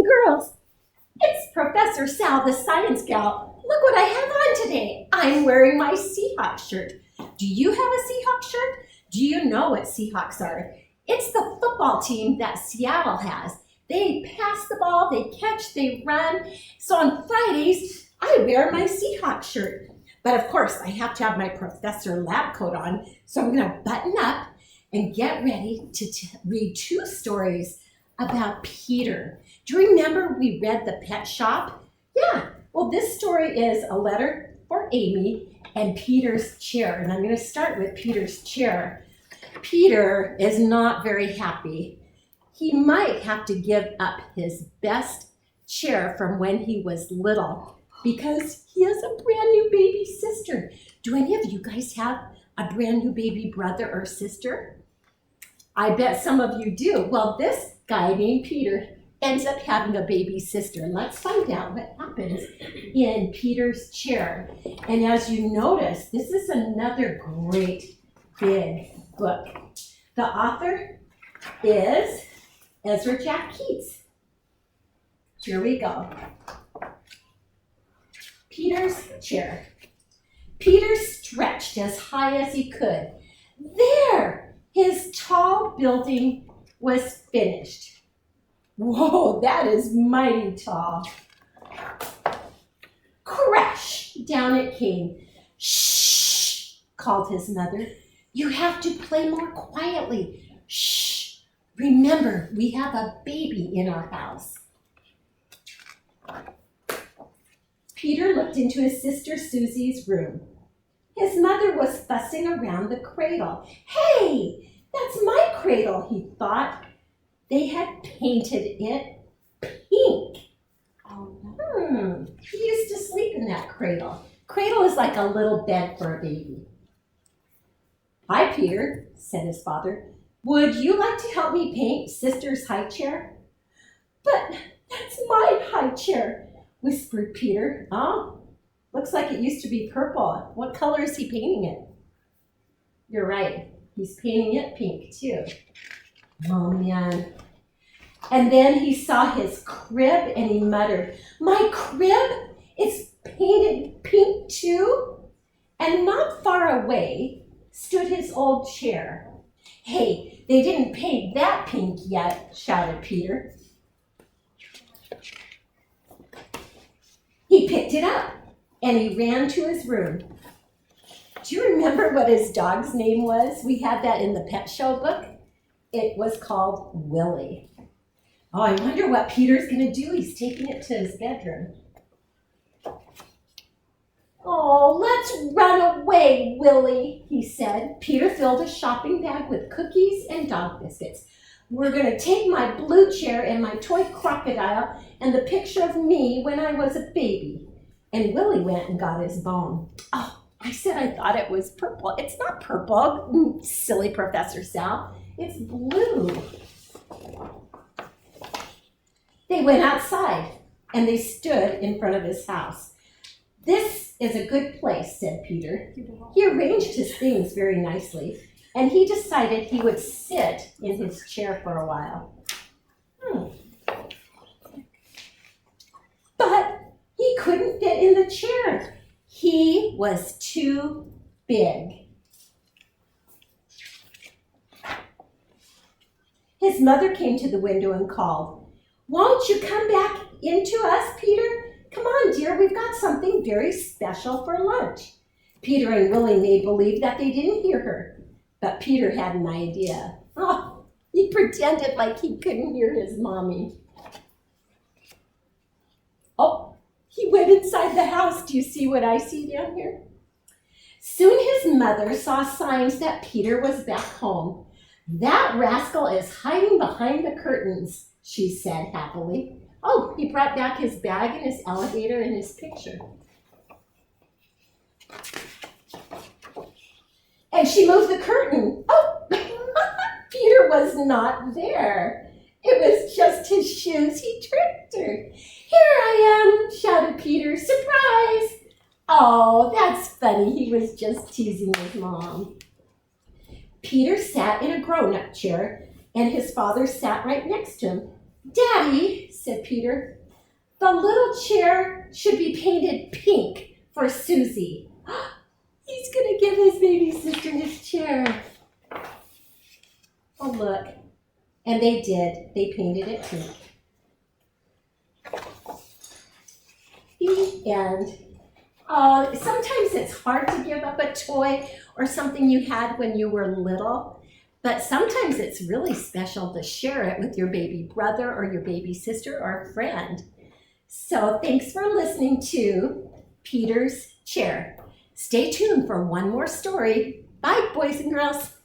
and girls. It's Professor Sal, the science gal. Look what I have on today. I'm wearing my Seahawk shirt. Do you have a Seahawk shirt? Do you know what Seahawks are? It's the football team that Seattle has. They pass the ball, they catch, they run. So on Fridays, I wear my Seahawk shirt. But of course, I have to have my Professor lab coat on. So I'm going to button up and get ready to read two stories about Peter. Do you remember we read The Pet Shop? Yeah, well, this story is a letter for Amy and Peter's chair. And I'm going to start with Peter's chair. Peter is not very happy. He might have to give up his best chair from when he was little because he has a brand new baby sister. Do any of you guys have a brand new baby brother or sister? I bet some of you do. Well, this guy named Peter ends up having a baby sister. And let's find out what happens in Peter's chair. And as you notice, this is another great big book. The author is Ezra Jack Keats. Here we go. Peter's chair. Peter stretched as high as he could. There, his tall building was finished. Whoa, that is mighty tall. Crash! Down it came. Shh, called his mother. You have to play more quietly. Shh. Remember, we have a baby in our house. Peter looked into his sister Susie's room. His mother was fussing around the cradle. Hey, that's my cradle, he thought. They had painted it pink. He used to sleep in that cradle. Cradle is like a little bed for a baby. Hi, Peter, said his father. Would you like to help me paint Sister's high chair? But that's my high chair, whispered Peter. Oh, looks like it used to be purple. What color is he painting it? You're right. He's painting it pink, too. Oh, man. And then he saw his crib and he muttered, my crib is painted pink, too? And not far away stood his old chair. Hey, they didn't paint that pink yet, shouted Peter. He picked it up and he ran to his room. Do you remember what his dog's name was? We had that in the pet show book. It was called Willie. Oh, I wonder what Peter's going to do. He's taking it to his bedroom. Oh, let's run away, Willie, he said. Peter filled a shopping bag with cookies and dog biscuits. We're going to take my blue chair and my toy crocodile and the picture of me when I was a baby. And Willie went and got his bone. Oh, I said I thought it was purple. It's not purple, silly Professor Sal. It's blue. They went outside and they stood in front of his house. This is a good place, said Peter. He arranged his things very nicely, and he decided he would sit in his chair for a while. But he couldn't fit in the chair. He was too big. His mother came to the window and called, won't you come back into us, Peter? Come on, dear, we've got something very special for lunch. Peter and Willie made believe that they didn't hear her, but Peter had an idea. Oh, he pretended like he couldn't hear his mommy. Oh, he went inside the house. Do you see what I see down here? Soon his mother saw signs that Peter was back home. That rascal is hiding behind the curtains, she said happily. Oh, he brought back his bag and his alligator and his picture. And she moved the curtain. Oh, Peter was not there. It was just his shoes. He tricked her. Here I am, shouted Peter. Surprise! Oh, that's funny. He was just teasing his mom. Peter sat in a grown-up chair, and his father sat right next to him. Daddy, said Peter. The little chair should be painted pink for Susie. He's gonna give his baby sister his chair. Oh, look. And they did. They painted it pink. The end. Oh, sometimes it's hard to give up a toy or something you had when you were little, but sometimes it's really special to share it with your baby brother or your baby sister or friend. So thanks for listening to Peter's Chair. Stay tuned for one more story. Bye, boys and girls.